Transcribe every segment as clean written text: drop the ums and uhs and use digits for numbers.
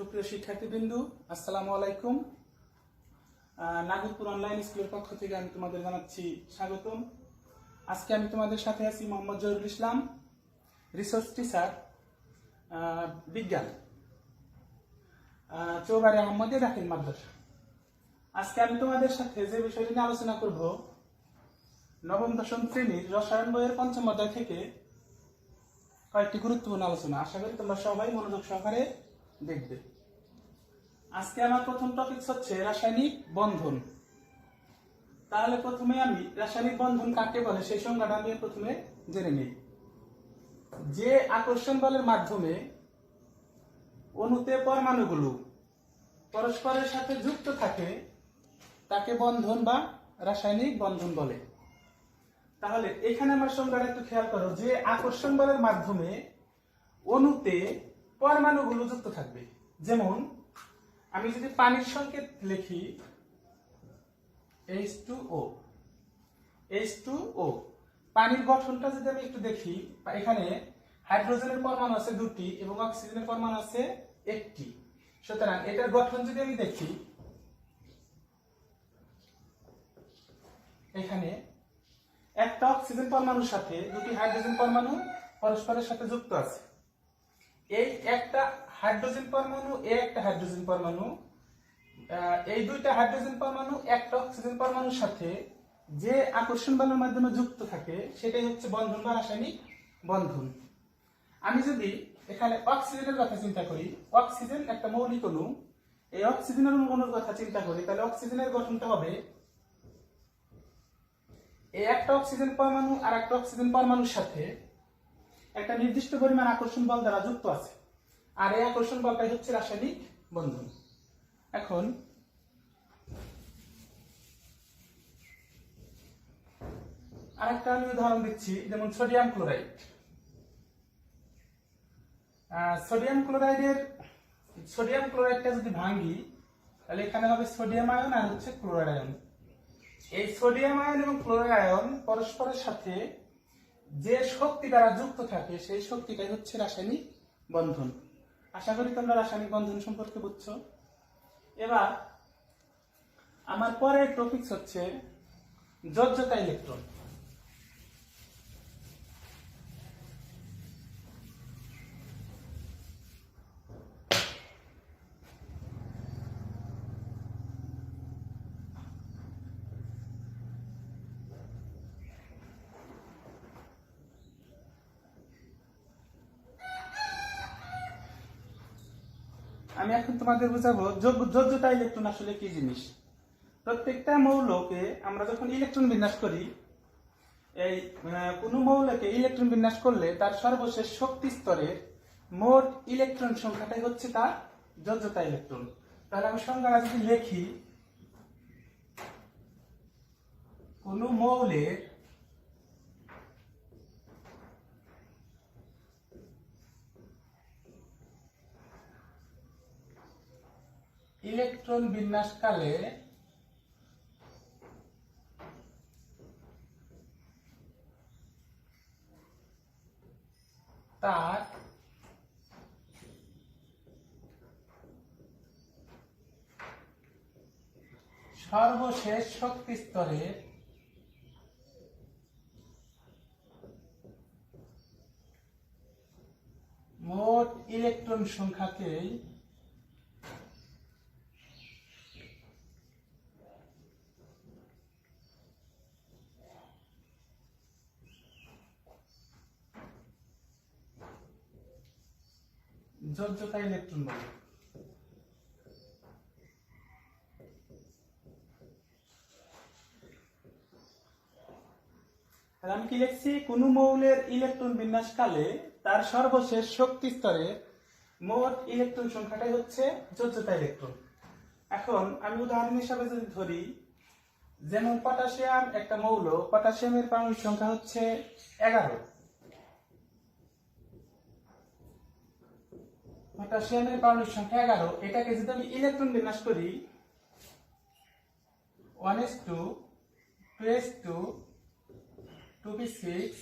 সুপ্রিয় শিক্ষার্থীবৃন্দু, আসসালামু আলাইকুম। নাগরপুর অনলাইন স্কুলের পক্ষ থেকে আমি তোমাদের জানাচ্ছি স্বাগতম। আজকে আমি তোমাদের সাথে আছি মোহাম্মদ জহিরুল ইসলাম, রিসোর্স টিচার, বিজ্ঞান, চৌবাড়ি আহমদিয়া দাখিল মাদ্রাসা। আজকে আমি তোমাদের সাথে যে বিষয়টি নিয়ে আলোচনা করব, নবম দশম শ্রেণীর রসায়ন বইয়ের পঞ্চম অধ্যায় থেকে কয়েকটি গুরুত্বপূর্ণ আলোচনা। আশা করি তোমরা সবাই মনোযোগ সহকারে দেখবে। আজকে আমার প্রথম টপিক হচ্ছে রাসায়নিক বন্ধন। তাহলে প্রথমে আমি রাসায়নিক বন্ধন কাকে বলে সেই সংজ্ঞাটা আমি প্রথমে জেনে নিই। যে আকর্ষণ বলের মাধ্যমে অণুতে পরমাণুগুলো পরস্পরের সাথে যুক্ত থাকে তাকে বন্ধন বা রাসায়নিক বন্ধন বলে। তাহলে এখানে আমার সংজ্ঞাটা একটু খেয়াল করো, যে আকর্ষণ বলের মাধ্যমে অণুতে পরমাণুগুলো যুক্ত থাকবে। যেমন আমি যদি পানির সংকেত লিখি H2O, H2O, পানির গঠনটা যদি আমি একটু দেখি, এখানে হাইড্রোজেনের পরমাণু আছে দুটি এবং অক্সিজেনের পরমাণু আছে একটি। সুতরাং এটার গঠন যদি আমি দেখি, এখানে একটা অক্সিজেন পরমাণুর সাথে দুটি হাইড্রোজেন পরমাণু পরস্পরের সাথে যুক্ত আছে। এই একটা হাইড্রোজেন পরমাণু, একটা হাইড্রোজেন পরমাণু, এই দুইটা হাইড্রোজেন পরমাণু একটা অক্সিজেন পরমাণুর সাথে যে আকর্ষণ বলের মাধ্যমে যুক্ত থাকে সেটাই হচ্ছে বন্ধন বা রাসায়নিক বন্ধন। আমি যদি এখানে অক্সিজেনের কথা চিন্তা করি, অক্সিজেন একটা মৌলিক অণু, এই অক্সিজেনের অণুর কথা চিন্তা করি, তাহলে অক্সিজেনের গঠনটা হবে এই একটা অক্সিজেন পরমাণু আর একটা অক্সিজেন পরমাণুর সাথে একটা নির্দিষ্ট পরিমাণ আকর্ষণ বল দ্বারা যুক্ত আছে, আর এই আকর্ষণ বলটাই হচ্ছে রাসায়নিক বন্ধন। এখন আরেকটা আমি উদাহরণ দিচ্ছি, যেমন সোডিয়াম ক্লোরাইড। সোডিয়াম ক্লোরাইডটা যদি ভাঙি তাহলে এখানে হবে সোডিয়াম আয়ন আর হচ্ছে ক্লোরাইড আয়ন। এই সোডিয়াম আয়ন এবং ক্লোরাইড আয়ন পরস্পরের সাথে যে শক্তি দ্বারা যুক্ত থাকে সেই শক্তিটাই হচ্ছে রাসায়নিক বন্ধন। আশা করি তোমরা রাসায়নিক বন্ধন সম্পর্কে বুঝছো। এবার আমার পরের টপিক হচ্ছে যোজ্যতা ইলেকট্রন। আমি এখন তোমাদের বুঝাবো যোজ্যতা ইলেকট্রন আসলে কি জিনিস। প্রত্যেকটা মৌলকে আমরা যখন ইলেকট্রন বিন্যাস করি, এই কোন মৌলকে ইলেকট্রন বিন্যাস করলে তার সর্বশেষ শক্তি স্তরের মোট ইলেকট্রন সংখ্যাটাই হচ্ছে তার যোজ্যতা ইলেকট্রন। তাহলে আমি সংজ্ঞাটা যদি লিখি, কোন মৌলের ইলেকট্রন বিন্যাসকালে তার সর্বশেষ শক্তি স্তরের মোট ইলেকট্রন সংখ্যাকেই যোজ্যতা ইলেকট্রন বলে। আমি কি লিখছি, কোন মৌলের ইলেকট্রন বিন্যাসকালে তার সর্বশেষ শক্তি স্তরে মোট ইলেকট্রন সংখ্যাটাই হচ্ছে যোজ্যতা ইলেকট্রন। এখন আমি উদাহরণ হিসাবে যদি ধরি, যেমন পটাশিয়াম একটা মৌল, পটাশিয়ামের পারমাণবিক সংখ্যা হচ্ছে 11। পটাশিয়ামের পারমাণবিক সংখ্যা 11। এটাকে যদি আমি ইলেকট্রন বিন্যাস করি 1s2 2s2 2p6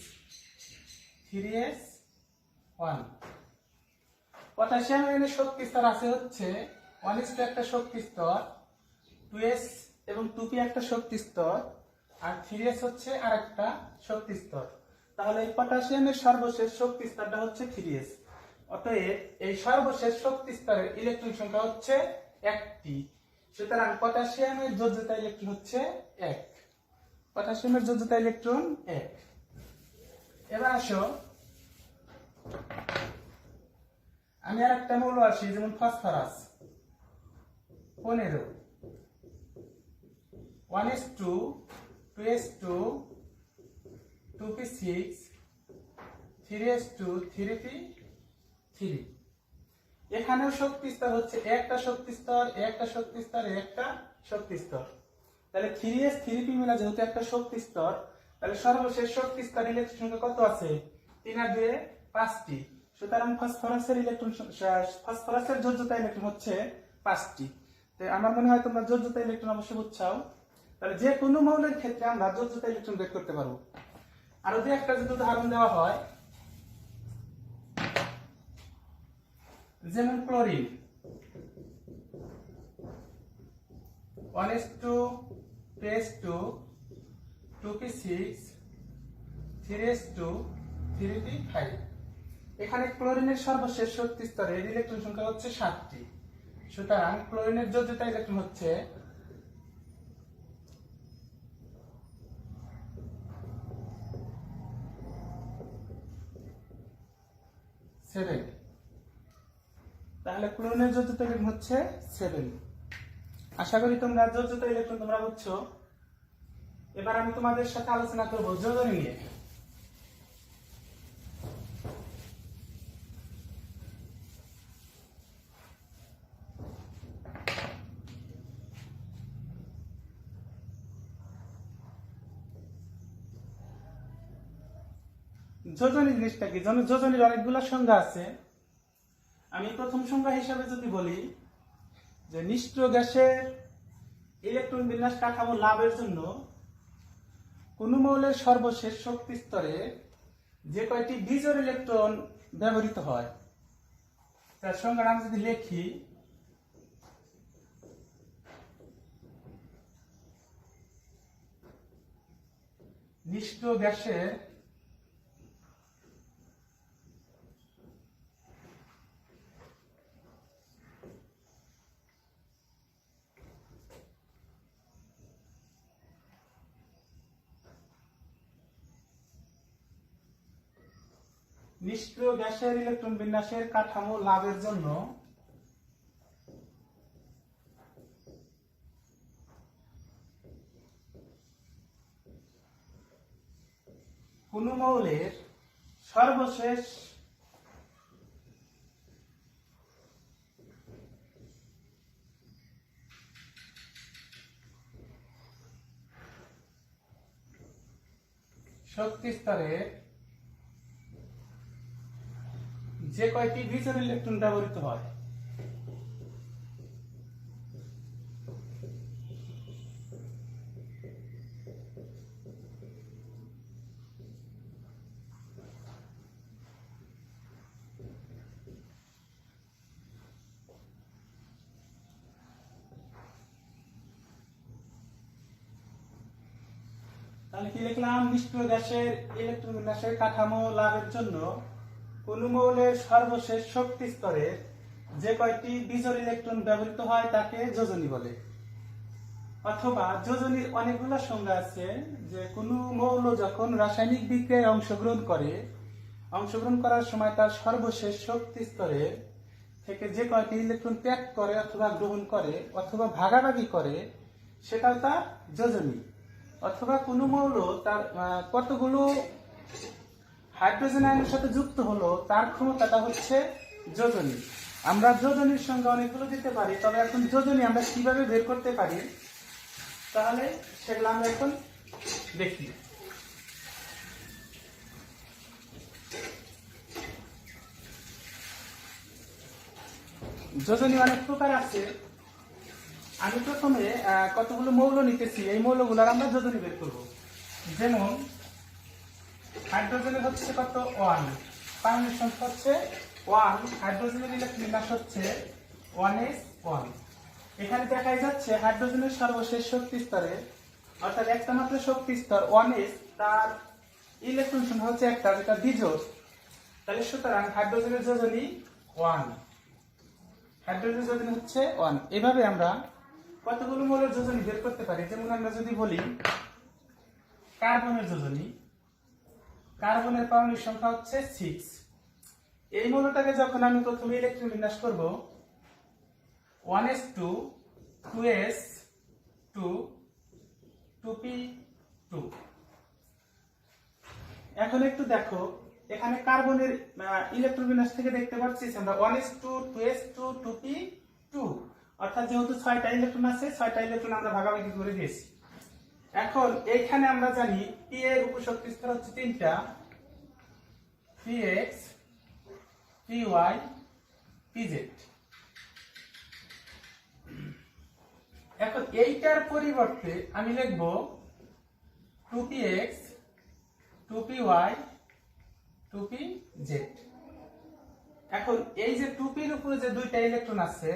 3s1, potassium আয়নের শক্তি স্তর আছে হচ্ছে 1s একটা শক্তি স্তর, 2s এবং 2p একটা শক্তি স্তর, আর 3s হচ্ছে আরেকটা শক্তি স্তর। তাহলে এই পটাশিয়ামের সর্বশেষ শক্তি স্তরটা হচ্ছে 3s। অতএব এই সর্বশেষ শক্তি স্তরের ইলেকট্রন সংখ্যা হচ্ছে 1টি। সুতরাং পটাশিয়ামের যোজ্যতা ইলেকট্রন হচ্ছে 1। পটাশিয়ামের যোজ্যতা ইলেকট্রন 1। এবার আসো আমি আর একটা মৌল আসি, যেমন phosphorus 15, 1s2, 2s2, 2p6, 3s2, 3p3। এখানেও শক্তি স্তর হচ্ছে একটা শক্তি স্তর, একটা শক্তি স্তর, একটা শক্তি স্তর। তাহলে 3s 3p মিলা যেহেতু একটা শক্তি স্তর, তাহলে সর্বশেষ শক্তি স্তর ইলেকট্রন সংখ্যা কত আছে? 3 আর 2 5টি। সুতরাং ফসফরাসের যোজ্যতা ইলেকট্রন হচ্ছে 5টি। তো আমার মনে হয় তোমরা যোজ্যতা ইলেকট্রন অবশ্যই বুঝছাও। তাহলে যে কোনো মৌলের ক্ষেত্রে আমরা যোজ্যতা ইলেকট্রন বের করতে পারবো। আরো যে একটা যদি উদাহরণ দেওয়া হয়, যেমন chlorine 1s2, 2s2, 2p6, 3s2, 3p5। এখানে ক্লোরিনের সর্বশেষ শক্তি স্তরের ইলেকট্রন সংখ্যা হচ্ছে 7টি। সুতরাং ক্লোরিনের যোজ্যতা ইলেকট্রন হচ্ছে 7। তাহলে ক্লোরিনের যোজ্যতা ইলেকট্রন হচ্ছে 7। আশা করি তোমরা যোজ্যতা ইলেকট্রন তোমরা বুঝছো। এবার আমি তোমাদের সাথে আলোচনা করব যোজনী নিয়ে। যোজনী জিনিসটা কি? যোজনীর অনেকগুলো সংজ্ঞা আছে। আমি প্রথম সংজ্ঞা হিসাবে যদি বলি যে নিষ্ক্রিয় গ্যাসের ইলেকট্রন বিন্যাস কাঠামো লাভের জন্য কোন মৌলের সর্বশেষ শক্তি স্তরে যে কয়টি বিজোড় ইলেকট্রন ব্যবহৃত হয় তার সংজ্ঞা আমি যদি লিখি, নিষ্ক্রিয় গ্যাসের নিষ্ক্রিয় গ্যাসের ইলেকট্রন বিন্যাসের কাঠামো লাভের জন্য কোন মৌলের সর্বশেষ শক্তি স্তরে যে কয়টি বিজোড় ইলেকট্রন ব্যবহৃত হয় তাহলে কি লিখলাম? নিষ্ক্রিয় গ্যাসের ইলেকট্রন বিন্যাসের কাঠামো লাভের জন্য কোন মৌলের সর্বশেষ শক্তি স্তরে যে কয়টি বিজোড় ইলেকট্রন ব্যবহৃত হয় তাকে যোজনী বলে। অথবা যোজনীর অনেকগুলো সংজ্ঞা আছে, যে কোন মৌল যখন রাসায়নিক বিক্রিয়ায় অংশগ্রহণ করার সময় তার সর্বশেষ শক্তি স্তরে থেকে যে কয়টি ইলেকট্রন ত্যাগ করে অথবা গ্রহণ করে অথবা ভাগাভাগি করে সেটাও তার যোজনী। অথবা কোন মৌল তার কতগুলো হাইড্রোজেন আয়নের সাথে যুক্ত হলো তার ক্ষমতাটা হচ্ছে যোজনী। আমরা যোজনীর সঙ্গে অনেকগুলো দিতে পারি, তবে এখন যোজনী আমরা কিভাবে বের করতে পারি তাহলে সেগুলো আমরা এখন দেখি। যোজনী অনেক প্রকার আছে। আমি প্রথমে কতগুলো মৌল নিতেছি, এই মৌলগুলোর আমরা যোজনী বের করব। যেমন হাইড্রোজেনের হচ্ছে কত 1, পারমাণবিক সংখ্যা হচ্ছে 1, হাইড্রোজেনের ইলেকট্রন বিন্যাস হচ্ছে 1s1। এখানে দেখাই যাচ্ছে হাইড্রোজেনের সর্বশেষ শক্তি স্তরে অর্থাৎ একটা মাত্র শক্তি স্তর 1s, তার ইলেকট্রন সংখ্যা হচ্ছে একটা, যেটা দ্বিজোড়। তাহলে সুতরাং হাইড্রোজেনের যোজনী 1, হাইড্রোজেনের যোজনী হচ্ছে 1। এভাবে আমরা কতগুলো মৌলের যোজনী বের করতে পারি। যেমন আমরা যদি বলি কার্বনের যোজনী, কার্বনের পারমাণবিক সংখ্যা হচ্ছে 6। এই মৌলটাকে যখন আমি প্রথমে ইলেকট্রন বিন্যাস করব 1s2 2s2 2p2। এখন একটু দেখো এখানে কার্বনের ইলেকট্রন বিন্যাস থেকে দেখতে পাচ্ছি আমরা 1s2 2s2 2p2, অর্থাৎ যেহেতু 6টা ইলেকট্রন আছে 6টা ইলেকট্রন আমরা ভাগাভাগি করে দিয়েছি। এখন এইখানে আমরা জানি p এর উপশক্তি স্তর হচ্ছে 3টা, px py pz। এখন এইটার পরিবর্তে আমি লিখব 2px 2py 2pz। এখন এই যে 2p এর উপরে যে দুইটা ইলেকট্রন আছে,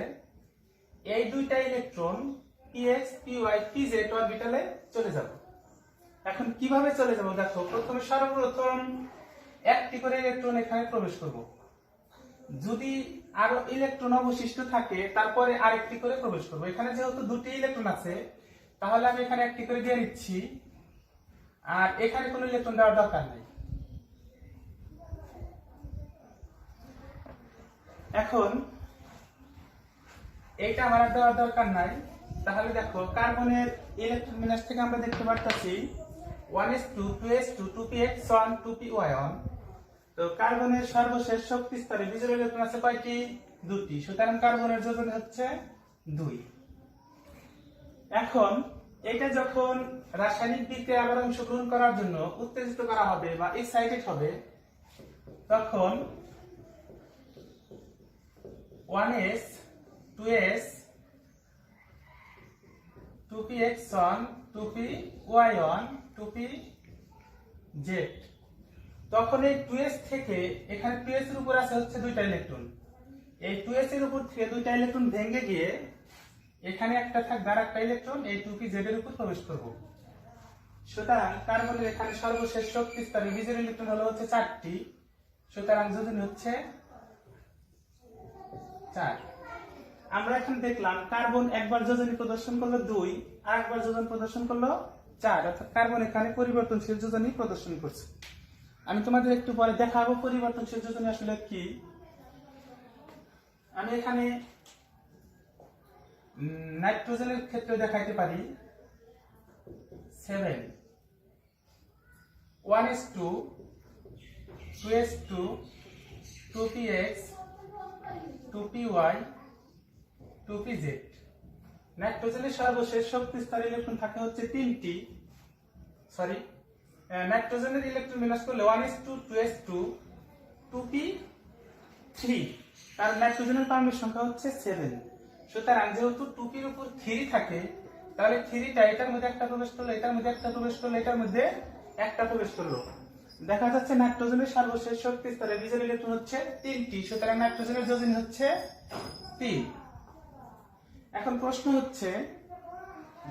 এই দুইটা ইলেকট্রন px py pz অরবিটালে চলে যাবে। এখন কিভাবে চলে যাব দেখো, প্রথমে সর্বপ্রথম একটি করে ইলেকট্রন এখানে প্রবেশ করব। যদি আরো ইলেকট্রন অবশিষ্ট থাকে তারপরে আরেকটি করে প্রবেশ করব। এখানে যেহেতু দুটি ইলেকট্রন আছে তাহলে আমি এখানে একটি করে দিয়ে দিচ্ছি, আর এখানে কোনো ইলেকট্রন দেওয়ার দরকার নাই। এখন এইটা আমার দেওয়ার দরকার নাই। তাহলে দেখো কার্বনের ইলেকট্রন বিন্যাস থেকে আমরা দেখতে পাচ্ছি 1s2 2s2 2px1 2py1। তো কার্বনের সর্বশেষ শক্তি স্তরে বিজোড় ইলেকট্রন আছে কয়টি? 2টি। সুতরাং কার্বনের যোজন হচ্ছে 2। এখন এটা যখন রাসায়নিক বিক্রিয়ায় আবার অংশগ্রহণ করার জন্য উত্তেজিত করা হবে বা এক্সাইটেড হবে, তখন 1s 2s 2px1 2py1 2pz। তখন এই 2s থেকে এখানে 2s এর উপর আছে হচ্ছে দুইটা ইলেকট্রন, এই 2s এর উপর থেকে দুইটা ইলেকট্রন ভেঙে গিয়ে এখানে একটা থাকবে আর একটা ইলেকট্রন এই 2pz এর উপর প্রবেশ করবে। সুতরাং কার্বনের এখানে সর্বশেষ শক্তি স্তরে বিজোড় ইলেকট্রন হলো হচ্ছে 4টি। সুতরাং যোজনী হচ্ছে 4। আমরা এখন দেখলাম কার্বন একবার যোজনী প্রদর্শন করলো 2, আর একবার যোজন প্রদর্শন করলো 4, অর্থাৎ কার্বন এখানে পরিবর্তনশীল যোজনী প্রদর্শন করছে। আমি তোমাদের একটু পরে দেখাবো পরিবর্তনশীল যোজনী আসলে কি। আমি এখানে নাইট্রোজেনের ক্ষেত্রে দেখাইতে পারি 7 1s2 2s2 2px 2py 2pz। নাইট্রোজেনের সর্বশেষ শক্তি স্তরে ইলেকট্রন থাকে হচ্ছে 3টি। নাইট্রোজেনের ইলেকট্রন বিন্যাস করলে 1s2 2s2 2p3, তার নাইট্রোজেনের পারমাণবিক সংখ্যা হচ্ছে 7। সুতরাং যেহেতু 2p এর উপর 3 থাকে তাহলে 3টা এটার মধ্যে একটা প্রবেশ করলো, এটার মধ্যে একটা প্রবেশ করলো, এটার মধ্যে একটা প্রবেশ করলো। দেখা যাচ্ছে নাইট্রোজেনের সর্বশেষ শক্তি স্তরে বিজোড় ইলেকট্রন হচ্ছে 3টি। সুতরাং নাইট্রোজেনের যোজনী হচ্ছে 3। এখন প্রশ্ন হচ্ছে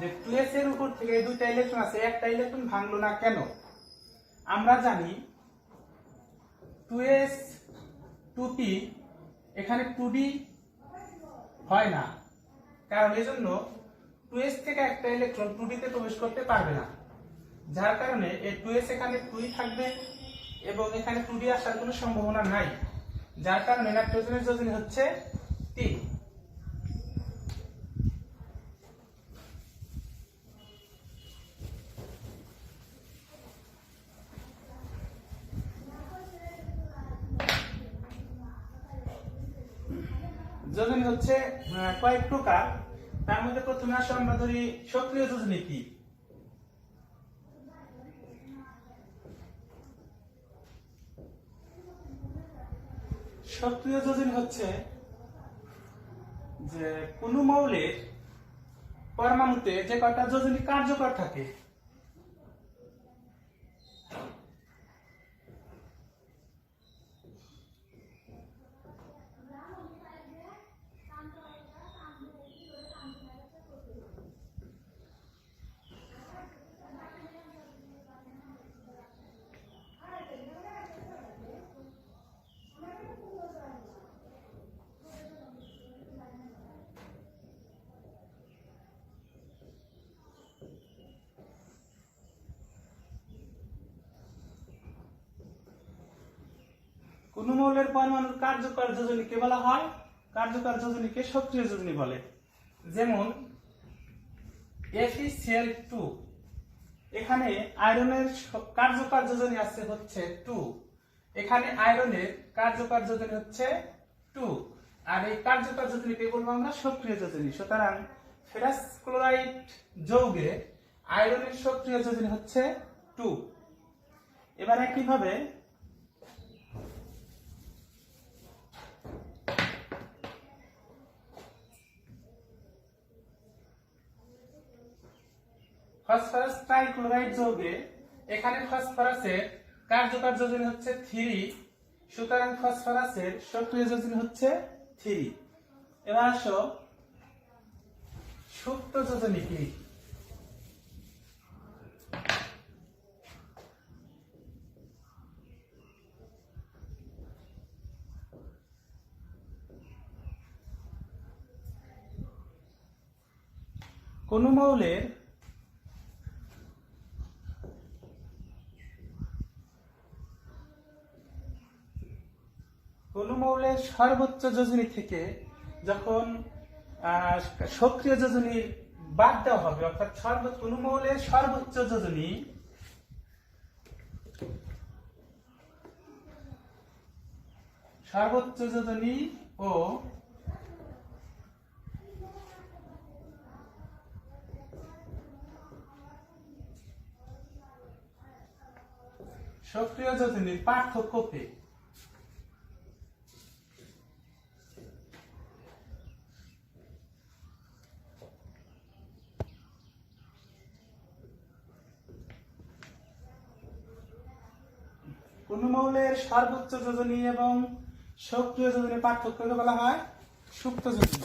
যে 2s এর উপর থেকে এই দুইটা ইলেকট্রন আছে, একটা ইলেকট্রন ভাঙলো না কেন? আমরা জানি 2s 2p এখানে 2d হয় না, কারণ এজন্য 2s থেকে একটা ইলেকট্রন 2d তে প্রবেশ করতে পারবে না, যার কারণে এই 2s এখানে 2 থাকবে এবং এখানে 2d আসার কোনো সম্ভাবনা নাই, যার কারণে নাইট্রোজেনের যোজনী হচ্ছে 3। যোজনী হচ্ছে কয়েক প্রকার, তার মধ্যে প্রথমে আসো আমরা ধরি সক্রিয় যোজনী কি। সক্রিয় যোজনী হচ্ছে যে কোন মৌলের পরমাণুতে যে কয়টা যোজনী কার্যকর থাকে কোন মৌলের পরমাণুর কার্যকর যোজনীকে বলা হয়, কার্যকর যোজনীকে সক্রিয় যোজনী বলে। যেমন FeCl2, এখানে আয়রনের কার্যকর যোজনী আছে হচ্ছে 2, এখানে আয়রনের কার্যকর যোজনী হচ্ছে 2, আর এই কার্যকর যোজনীকে বলবো আমরা সক্রিয় যোজনী। সুতরাং ফেরাস ক্লোরাইড যৌগে আয়রনের সক্রিয় যোজনী হচ্ছে 2। এবার একইভাবে ফসফরাস ট্রাইক্লোরাইড যৌগে এখানে ফসফরাসের কার্যকর যোজনী হচ্ছে 3, সুতরাং ফসফরাসের সক্রিয় যোজনী হচ্ছে 3। এবার আসো সুপ্ত যোজনী কি? কোন মৌলের সর্বোচ্চ যোজনী থেকে যখন সক্রিয় যোজনীর বাদ দেওয়া হবে, অর্থাৎ কোন মৌলের সর্বোচ্চ যোজনী ও সক্রিয় যোজনীর পার্থক্যকে কোন মৌলের সর্বোচ্চ যোজনী এবং সক্রিয় যোজনীর পার্থক্যকে বলা হয় সুপ্ত যোজনী।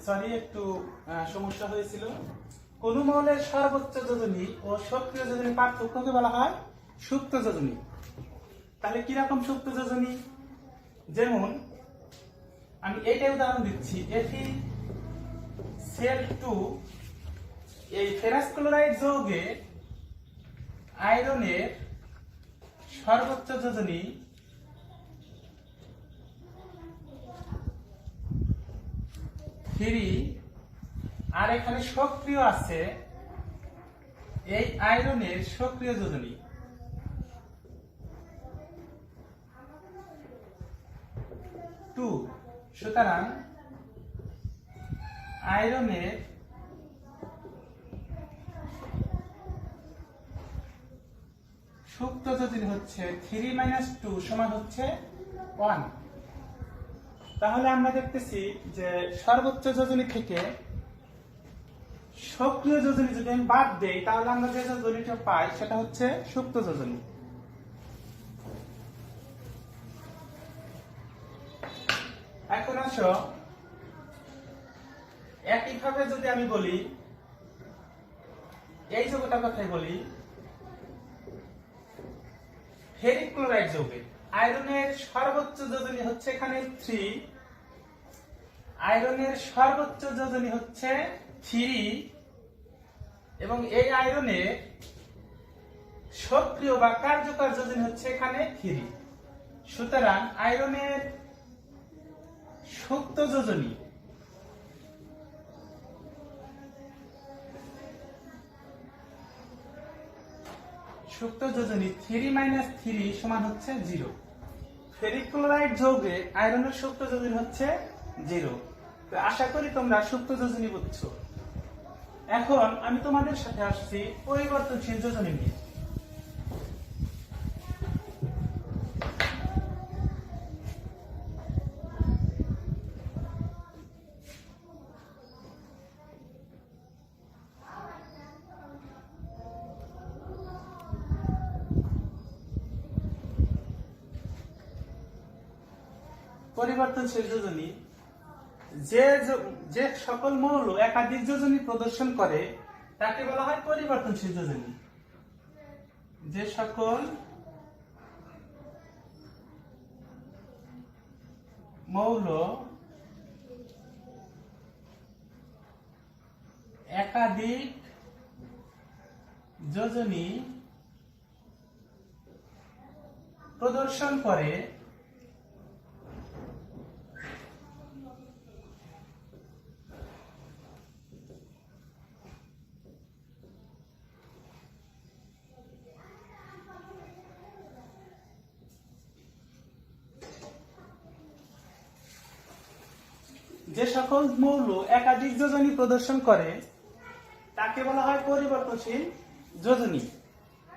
সরি, একটু সমস্যা হয়েছিল। কোন মৌলের সর্বোচ্চ যোজনী ও সক্রিয় যোজনীর পার্থক্যকে বলা হয় সুপ্ত যোজনী। তাহলে কিরকম সুপ্ত যোজনী? যেমন আমি এইটাই উদাহরণ দিচ্ছি, FeCl2 এই ফেরাস ক্লোরাইড যৌগে আয়রনের সর্বোচ্চ যোজনী 3, আর এখানে সক্রিয় আছে এই আয়রনের সক্রিয় যোজনী 2। সুতরাং আয়রনের সুপ্ত যোজনী হচ্ছে 3 - 2 সমান হচ্ছে 1। তাহলে আমরা দেখতেছি যে সর্বোচ্চ যোজনী থেকে সক্রিয় যোজনী যদি আমি বাদ দেই, তাহলে আমরা যে যোজনীটা পাই সেটা হচ্ছে সুপ্ত যোজনী। এখন আসো একইভাবে যদি আমি বলি, এই যৌগটার কথাই বলি, ফেরিক ক্লোরাইড যৌগে আয়রনের সর্বোচ্চ যোজনী হচ্ছে এখানে 3, আয়রনের সর্বোচ্চ যোজনী হচ্ছে 3, এবং এই আয়রনের সক্রিয় বা কার্যকর যোজনী হচ্ছে এখানে 3। সুতরাং আয়রনের সুপ্ত যোজনী সুপ্ত যোজনী 3 - 3 সমান হচ্ছে 0। ফেরিক ক্লোরাইড যৌগে আয়রনের সুপ্ত যোজনী হচ্ছে 0। তো আশা করি তোমরা সুপ্ত যোজনী বুঝছো। এখন আমি তোমাদের সাথে আসছি পরিবর্তনশীল যোজনী নিয়ে। পরিবর্তনশীল যোজনী যে সকল মৌল একাধিক যোজনী প্রদর্শন করে তাকে বলা হয় পরিবর্তনশীল যোজনী। যে সকল মৌল একাধিক যোজনী প্রদর্শন করে যে সকল মৌল একাধিক যোজনী প্রদর্শন করে তাকে বলা হয় পরিবর্তনশীল যোজনী।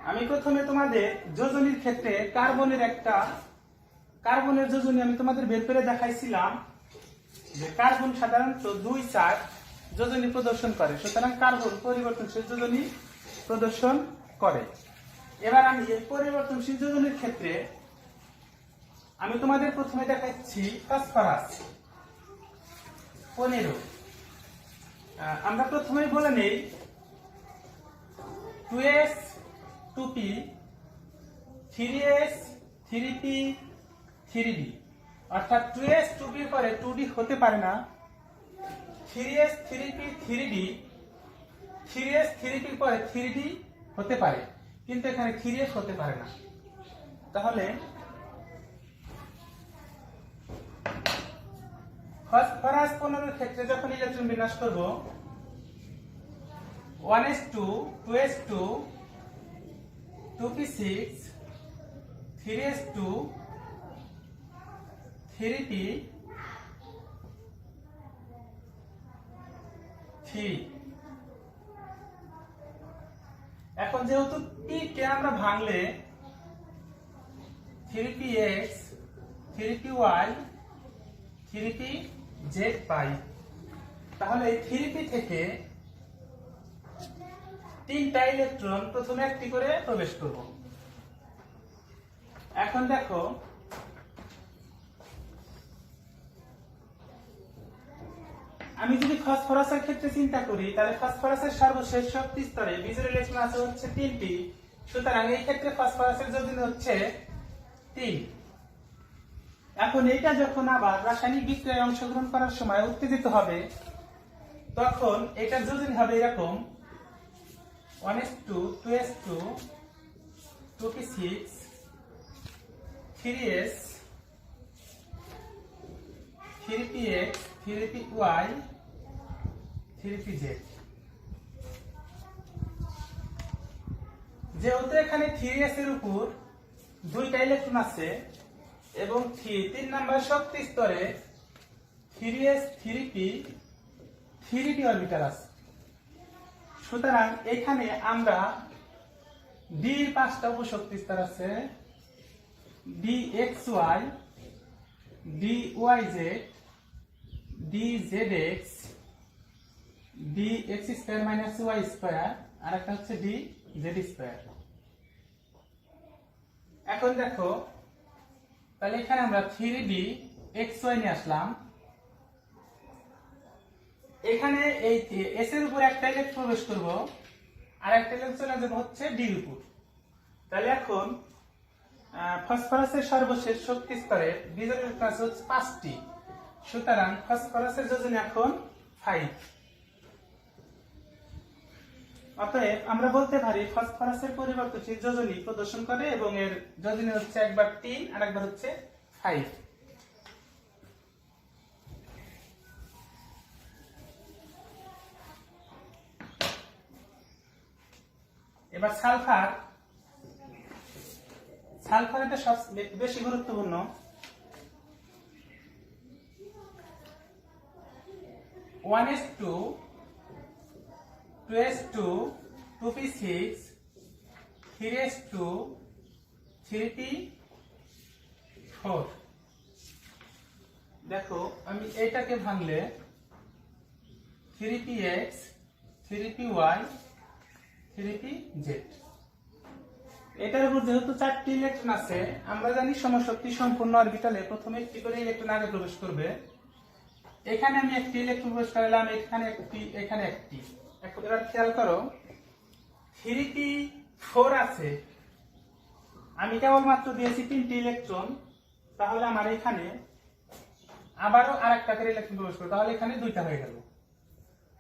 আমি প্রথমে তোমাদের যোজনীর ক্ষেত্রে কার্বনের যোজনী আমি তোমাদের বের করে দেখাইছিলাম যে কার্বন সাধারণত 2-4 যোজনী প্রদর্শন করে, সুতরাং কার্বন পরিবর্তনশীল যোজনী প্রদর্শন করে। এবার আমি এই পরিবর্তনশীল যোজনীর ক্ষেত্রে আমি তোমাদের প্রথমে দেখাচ্ছি ফসফরাস 15। আমরা প্রথমেই বলে নেই 2s 2p 3s 3p 3d, অর্থাৎ 2s 2p পরে 2d হতে পারে না, 3s 3p 3d 3s 3p পরে 3d হতে পারে, কিন্তু এখানে 3s হতে পারে না। তাহলে ফসফরাস 15 এর ক্ষেত্রে যখন ইলেকট্রন বিন্যাস করব 1s2 2s2 2p6 3s2 3p 3। এখন যেহেতু p কে আমরা ভাঙলে 3px 3py 3pz পাই, তাহলে এই 3p থেকে 3টা ইলেকট্রন প্রথমে একটি করে প্রবেশ করব। এখন দেখো আমি যদি ফসফরাসের ক্ষেত্রে চিন্তা করি তাহলে ফসফরাসের সর্বশেষ শক্তি স্তরে বিজোড় ইলেকট্রন আছে হচ্ছে 3টি, সুতরাং এই ক্ষেত্রে ফসফরাসের যোজনী হচ্ছে 3। এখন এইটা যখন আবার রাসায়নিক বিক্রিয়ায় অংশগ্রহণ করার সময় উত্তেজিত হবে তখন এটা যোজনী হবে এরকম 1s2 2s2 2p6 3s 3px 3py 3pz। যেহেতু এখানে 3s এর উপর 2টা ইলেকট্রন আছে এবং 3 নাম্বার শক্তি স্তরে 3s 3p 3d অরবিটাল আছে, সুতরাং এখানে আমরা d এর 5টা উপশক্তি স্তর আছে dxy dyz dzx dx square minus y square আর একটা হচ্ছে dz স্কয়ার। এখন দেখো তাহলে এখানে আমরা 3d xy নিয়ে আসলাম, এখানে এই s এর উপর একটা ইলেকট্রন প্রবেশ করব আর একটা ইলেকট্রন চলে যাবে হচ্ছে d এর উপর। তাহলে এখন ফসফরাসের সর্বশেষ শক্তি স্তরে বিজোড় ইলেকট্রন আছে হচ্ছে 5টি, সুতরাং ফসফরাসের যোজনী এখন 5। অতএব আমরা বলতে পারি ফসফরাসের পরিবর্তনশীল যোজনী প্রদর্শন করে এবং এর যোজনী হচ্ছে একবার 3 আর একবার হচ্ছে 5। এবার সালফার এটা সবচেয়ে বেশি গুরুত্বপূর্ণ। 1s2 2s2 2p6 3s2 3p4। দেখো আমি এটাকে ভাঙলে 3px 3py 3pz, এটার উপর যেহেতু 4টি ইলেকট্রন আছে আমরা জানি সমশক্তি সম্পন্ন অরবিটালে প্রথমে একটি করে ইলেকট্রন আগে প্রবেশ করবে, এখানে আমি একটি ইলেকট্রন প্রবেশ করালাম, এখানে একটি, এখানে একটি। এখন এবার খেয়াল করো 3p4 আছে, আমি কেবলমাত্র দিয়েছি 3টি ইলেকট্রন, তাহলে আমার এখানে আবারও আরেকটা করে ইলেকট্রন প্রবেশ করবে, তাহলে এখানে 2টা হয়ে গেল।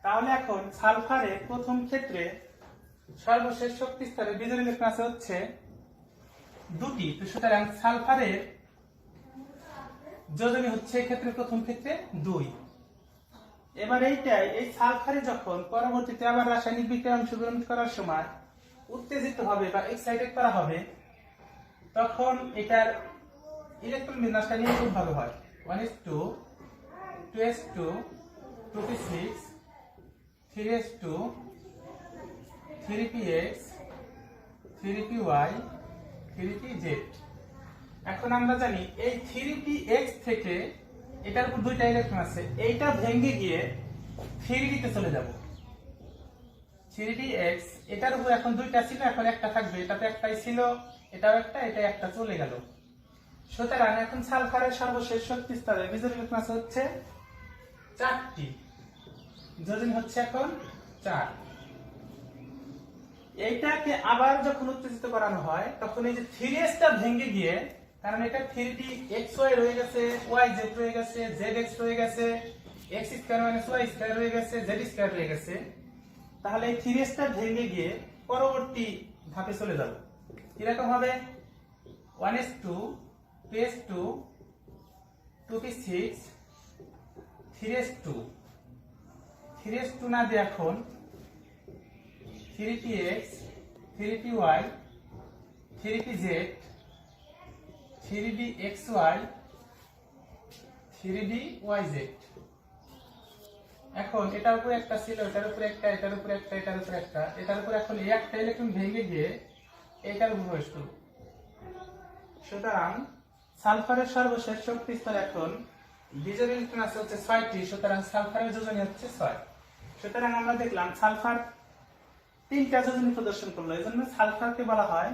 তাহলে এখন সালফারের প্রথম ক্ষেত্রে সর্বশেষ শক্তি স্তরে বিজোড় ইলেকট্রন আছে হচ্ছে 2টি। তো সুতরাং সালফারের যোজনী হচ্ছে ক্ষেত্রে প্রথম ক্ষেত্রে 2। এবার এইটাই, এই সালফারে যখন পরবর্তীতে আবার রাসায়নিক বিক্রিয়ায় অংশগ্রহণ করার সময় উত্তেজিত হবে বা এক্সাইটেড করা হবে, তখন এটার ইলেকট্রন বিন্যাসটা নিয়মিতভাবে হয় 1s2 2s2 2p6 3s2 3px 3py 3pz। এখন আমরা জানি এই 3px থেকে এটার উপর 2টা ইলেকট্রন আছে, এইটা ভেঙে গিয়ে 3d তে চলে যাব। 3dx এটার উপর এখন 2টা ছিল, এখন একটা থাকবে, এটাতে একটাই ছিল, এটাও একটা, এটা একটা চলে গেল। সুতরাং এখন সালফারের সর্বশেষ শক্তি স্তরে বিজোড় ইলেকট্রন আছে হচ্ছে 4টি, যোজনী হচ্ছে এখন 4। এইটাকে আবার যখন উত্তেজিত করানো হয় তখন এই যে 3s টা ভেঙে গিয়ে, কারণ এটা 3dxy রয়ে গেছে, yz রয়ে গেছে, zx রয়ে গেছে, x² - y² রয়ে গেছে, z² রয়ে গেছে, তাহলে এই 3s টা ভেঙে গিয়ে পরবর্তী ধাপে চলে যাবে। কিরকম হবে 1s2 2s2 2p6 3s2 3s2 না দিয়ে এখন 3px 3py 3pz 3dxy 3dyz। এখন এটার উপরে একটা ছিল, এটার উপরে একটা, এটার উপরে একটা, এটার উপরে একটা, এটার উপরে এখন এই একটা ইলেকট্রন ভেঙে গিয়ে এটার উপর প্রবেশ করবে। সুতরাং সালফারের সর্বশেষ শক্তি স্তর এখন বিজোড় ইলেকট্রন আছে হচ্ছে 6টি, সুতরাং সালফারের যোজনী হচ্ছে 6। সুতরাং আমরা দেখলাম সালফার 3টা যোজনী প্রদর্শন করলো, এই জন্য সালফারকে বলা হয়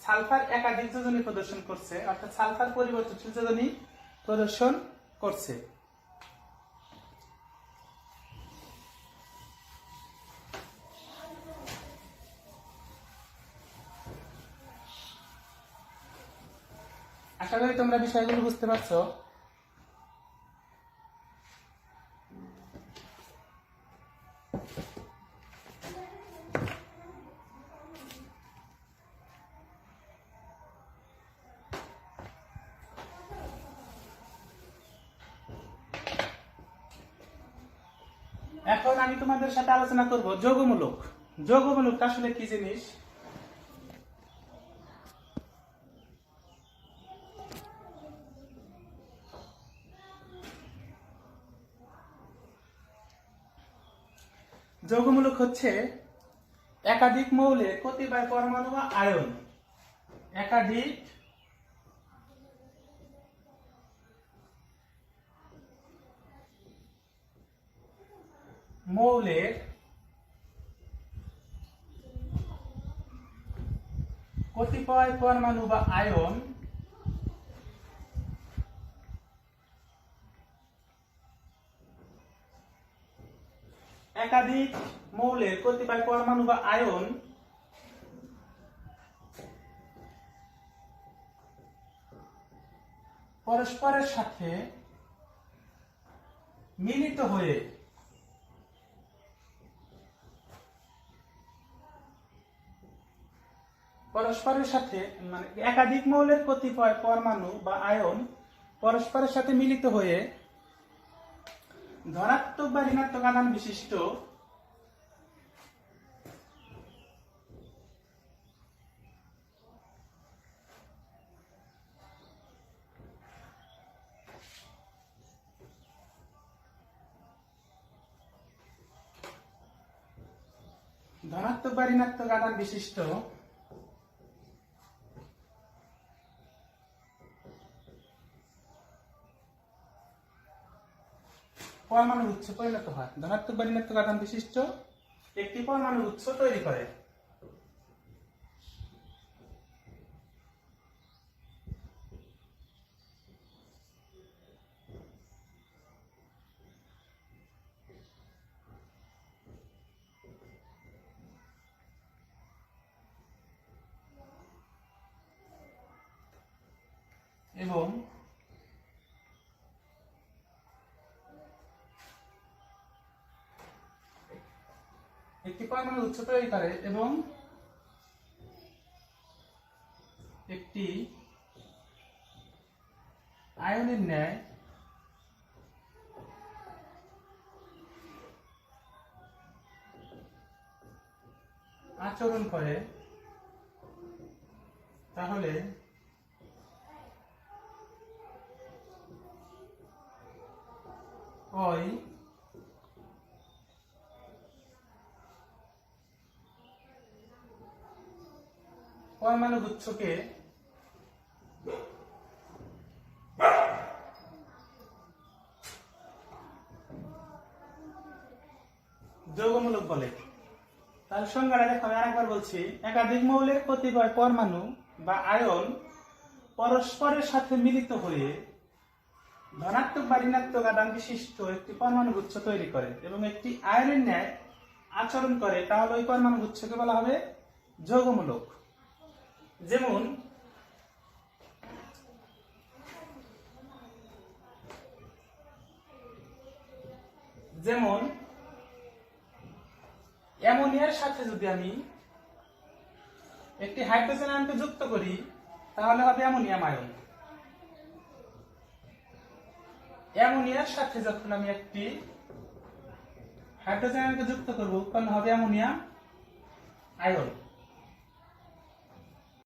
সালফার একাধিক যোজনী প্রদর্শন করছে, অর্থাৎ সালফার পরিবর্তনশীল যোজনী প্রদর্শন করছে। আশা করি তোমরা বিষয়গুলো বুঝতে পারছো। এখন আমি তোমাদের সাথে আলোচনা করব যৌগমূলক। যৌগমূলকটা আসলে কি জিনিস? যৌগমূলক হচ্ছে একাধিক মৌলের কতিপয় পরমাণু বা আয়ন, একাধিক মৌলের কতিপয় পরমাণু বা আয়ন একাধিক মৌলের কতিপয় পরমাণু বা আয়ন পরস্পরের সাথে মিলিত হয়ে পরস্পরের সাথে, মানে একাধিক মৌলের কতিপয় পরমাণু বা আয়ন পরস্পরের সাথে মিলিত হয়ে ধনাত্মক বা ঋণাত্মক আধান বিশিষ্ট ধনাত্মক বা ঋণাত্মক আধান বিশিষ্ট পরমাণুর উৎসে পরিণত হয়। ধনাত্মক বা ঋণাত্মক আধান বিশিষ্ট একটি পরমাণুর উৎস তৈরি করে। একটি পরমাণু গুচ্ছ তৈরি করে এবং একটি আয়নের ন্যায় আচরণ করে, তাহলে ওই পরমাণু গুচ্ছকে যৌগমূলক বলে। তাহলে সংজ্ঞাটা দেখো, আমি আরেকবার বলছি। একাধিক মৌলের কতিপয় পরমাণু বা আয়ন পরস্পরের সাথে মিলিত হয়ে ধনাত্মক বা ঋণাত্মক আধান বিশিষ্ট একটি পরমাণু গুচ্ছ তৈরি করে এবং একটি আয়নের ন্যায় আচরণ করে, তাহলে ওই পরমাণু গুচ্ছকে বলা হবে যৌগমূলক। যেমন যেমন অ্যামোনিয়ার সাথে যদি আমি একটি হাইড্রোজেন আয়নকে যুক্ত করি, তাহলে হবে অ্যামোনিয়াম আয়ন। অ্যামোনিয়ার সাথে যখন আমি একটি হাইড্রোজেন আয়নকে যুক্ত করব, তখন হবে অ্যামোনিয়াম আয়ন।